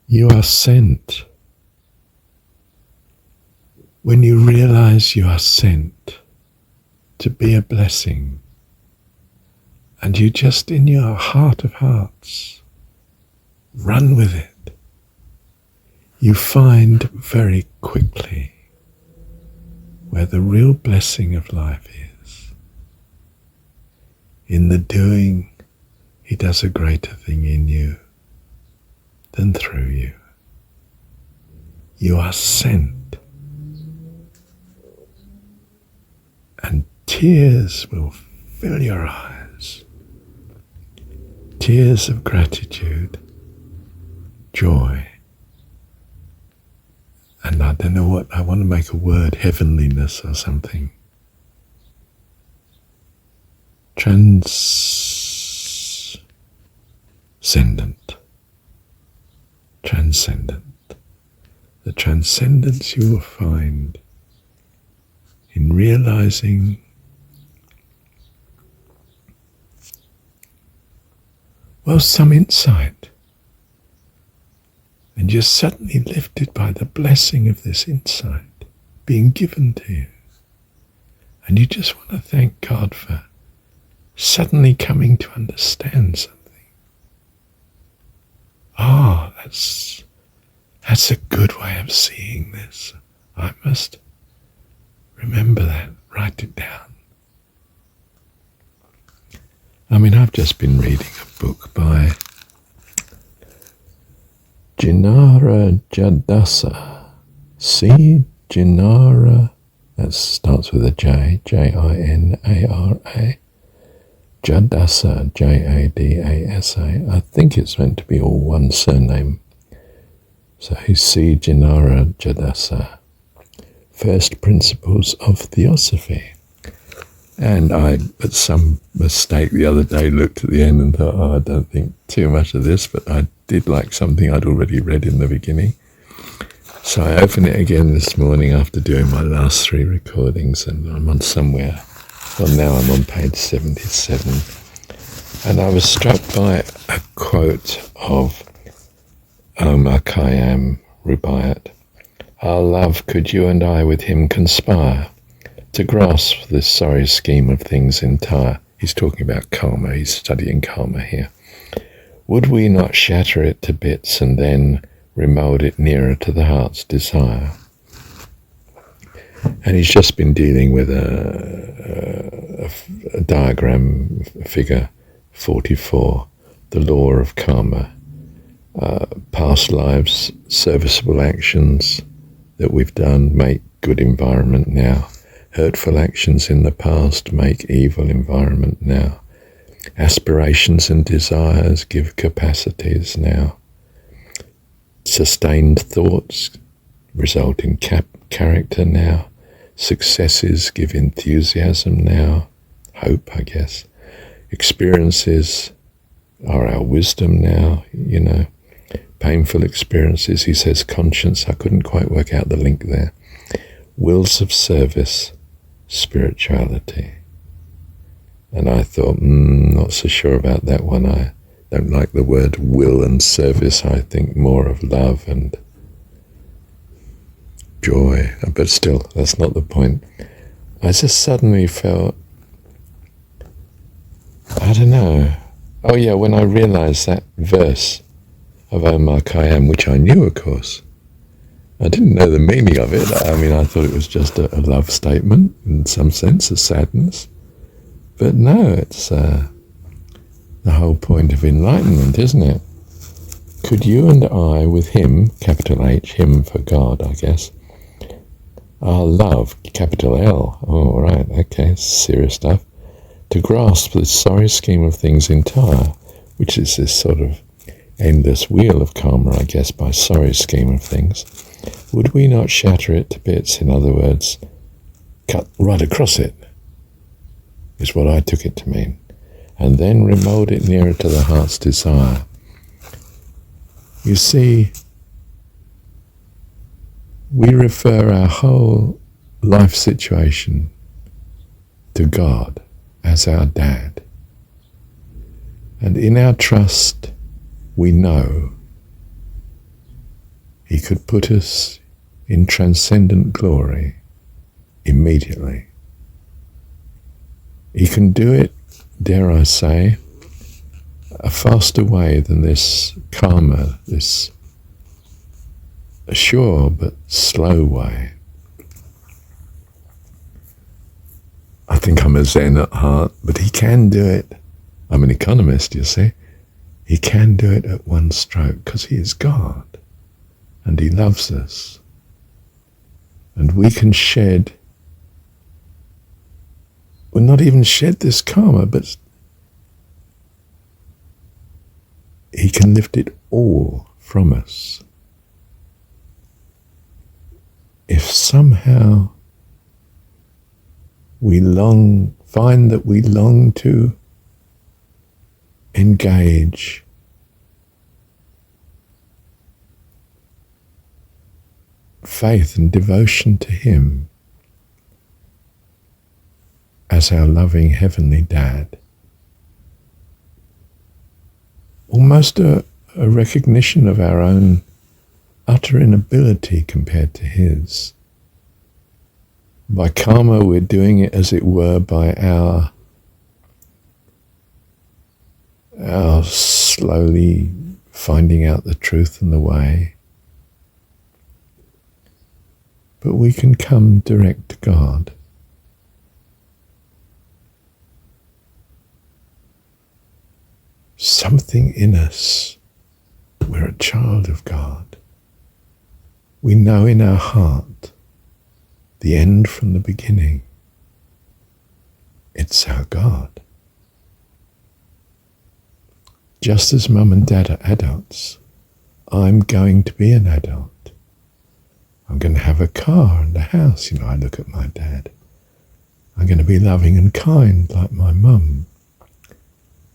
You are sent. When you realize you are sent to be a blessing, and you just in your heart of hearts run with it, you find very quickly where the real blessing of life is. In the doing, He does a greater thing in you than through you. You are sent, and tears will fill your eyes. Tears of gratitude, joy, and I don't know what, I want to make a word, heavenliness or something. Transcendent. The transcendence you will find in realizing some insight, and you're suddenly lifted by the blessing of this insight being given to you, and you just want to thank God for suddenly coming to understand something. That's a good way of seeing this. I must remember that, write it down. I've just been reading a book by Jinara Jadasa. Jinara, that starts with a J, Jinara. Jadasa, Jadasa. I think it's meant to be all one surname. So C. Jinara Jadasa. First Principles of Theosophy. And I, at some mistake the other day, looked at the end and thought, I don't think too much of this, but I did like something I'd already read in the beginning. So I opened it again this morning after doing my last 3 recordings, and I'm on somewhere. Well, now I'm on page 77. And I was struck by a quote of Omar Khayyam Rubaiyat. Our love, could you and I with him conspire to grasp this sorry scheme of things entire? He's talking about karma, he's studying karma here. Would we not shatter it to bits and then remold it nearer to the heart's desire? And he's just been dealing with a diagram, figure 44, the law of karma. Past lives, serviceable actions that we've done make good environment now. Hurtful actions in the past make evil environment now. Aspirations and desires give capacities now. Sustained thoughts result in character now. Successes give enthusiasm now. Hope, I guess. Experiences are our wisdom now, Painful experiences, he says, conscience. I couldn't quite work out the link there. Wills of service, spirituality. And I thought, not so sure about that one. I don't like the word will and service. I think more of love and joy. But still, that's not the point. I just suddenly felt, I don't know. Oh yeah, when I realized that verse of Omar Khayyam, which I knew, of course. I didn't know the meaning of it. I thought it was just a love statement, in some sense, a sadness. But no, it's the whole point of enlightenment, isn't it? Could you and I, with him, capital H, him for God, I guess, our love, capital L, oh, right, okay, serious stuff, to grasp this sorry scheme of things entire, which is this sort of endless wheel of karma, I guess, by sorry scheme of things, would we not shatter it to bits? In other words, cut right across it, is what I took it to mean, and then remold it nearer to the heart's desire. You see, we refer our whole life situation to God as our dad, and in our trust we know He could put us in transcendent glory immediately. He can do it, dare I say, a faster way than this karma, this sure but slow way. I think I'm a Zen at heart, but he can do it. I'm an economist, you see. He can do it at one stroke because he is God and he loves us. And we can shed, well, not even shed this karma, but he can lift it all from us. If somehow we find that we long to engage faith and devotion to him as our loving heavenly dad. Almost a recognition of our own utter inability compared to his. By karma, we're doing it, as it were, by our slowly finding out the truth and the way. But we can come direct to God. Something in us, we're a child of God. We know in our heart the end from the beginning. It's our God. Just as mum and dad are adults, I'm going to be an adult. I'm going to have a car and a house. You know, I look at my dad. I'm going to be loving and kind like my mum.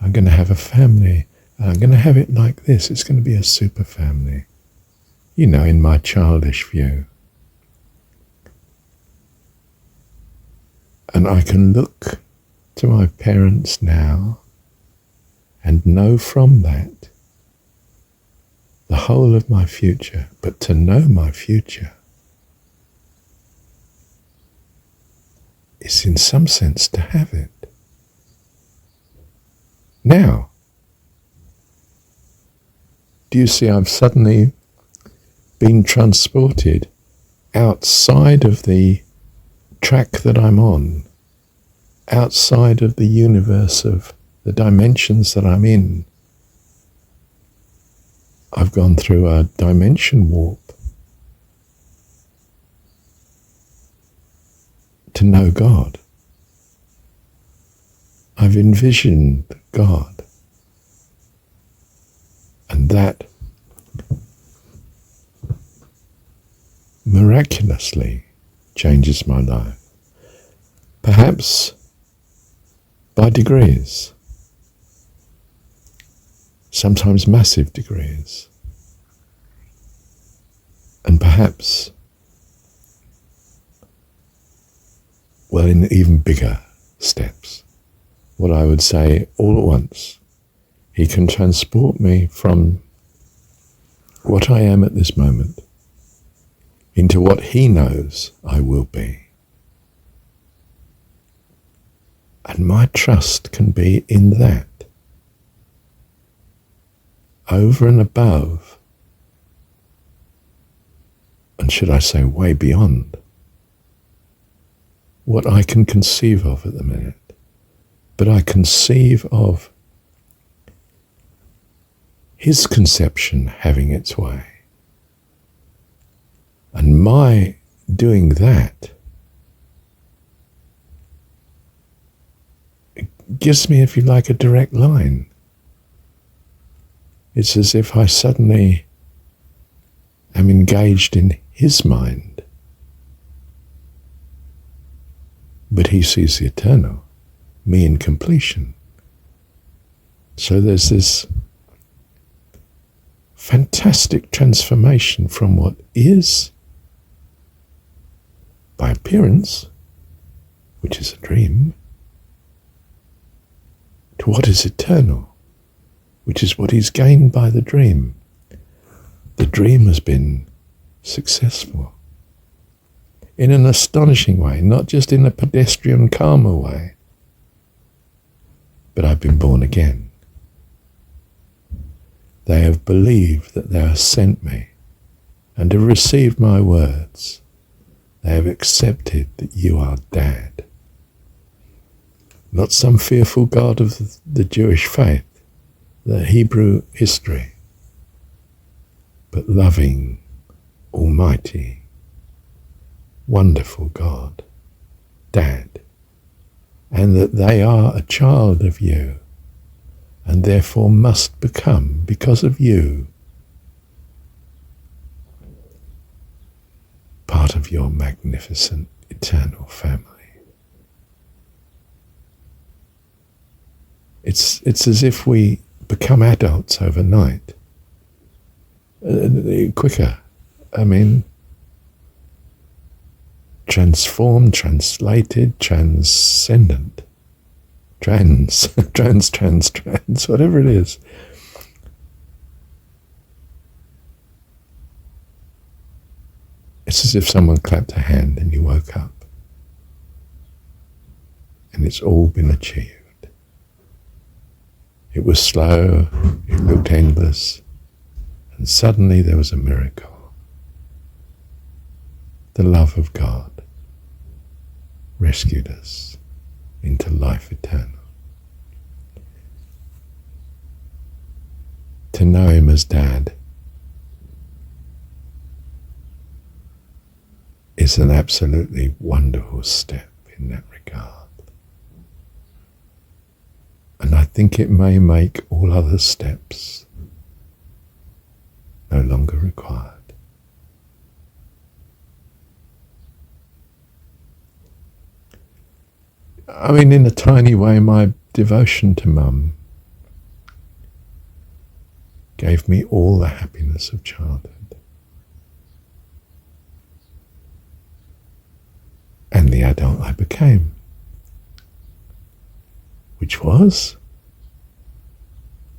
I'm going to have a family, and I'm going to have it like this. It's going to be a super family. You know, in my childish view. And I can look to my parents now and know from that the whole of my future. But to know my future is in some sense to have it. Now, do you see I've suddenly been transported outside of the track that I'm on, outside of the universe of the dimensions that I'm in. I've gone through a dimension warp to know God. I've envisioned God, and that miraculously changes my life. Perhaps by degrees, sometimes massive degrees, and perhaps, well, in even bigger steps. What I would say all at once, he can transport me from what I am at this moment into what he knows I will be. And my trust can be in that, over and above, and should I say way beyond, what I can conceive of at the minute. But I conceive of his conception having its way. And my doing that gives me, if you like, a direct line. It's as if I suddenly am engaged in his mind. But he sees the eternal, me in completion. So there's this fantastic transformation from what is, by appearance, which is a dream, to what is eternal, which is what he's gained by the dream. The dream has been successful. In an astonishing way, not just in a pedestrian karma way, but I've been born again. They have believed that thou hast sent me and have received my words. They have accepted that you are Dad. Not some fearful God of the Jewish faith, the Hebrew history, but loving, almighty, wonderful God, Dad, and that they are a child of you, and therefore must become, because of you, part of your magnificent eternal family. It's as if we become adults overnight, quicker. I mean, transformed, translated, transcendent, trans, whatever it is. It's as if someone clapped a hand and you woke up, and it's all been achieved. It was slow, it looked endless, and suddenly there was a miracle. The love of God rescued us into life eternal. To know him as Dad is an absolutely wonderful step in that regard. And I think it may make all other steps no longer required. I mean, in a tiny way, my devotion to Mum gave me all the happiness of childhood. And the adult I became, which was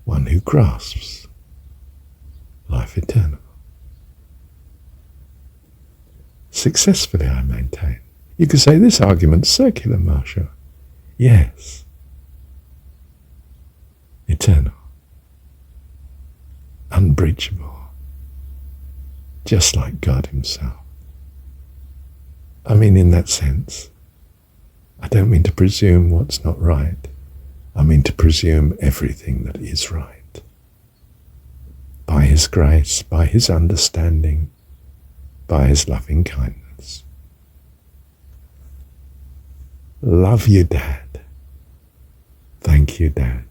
one who grasps life eternal. Successfully, I maintain. You could say this argument's circular, Marshall. Yes. Eternal. Unbreachable. Just like God himself. I mean, in that sense, I don't mean to presume what's not right. I mean to presume everything that is right. By his grace, by his understanding, by his loving kindness. Love you, Dad. Thank you, Dad.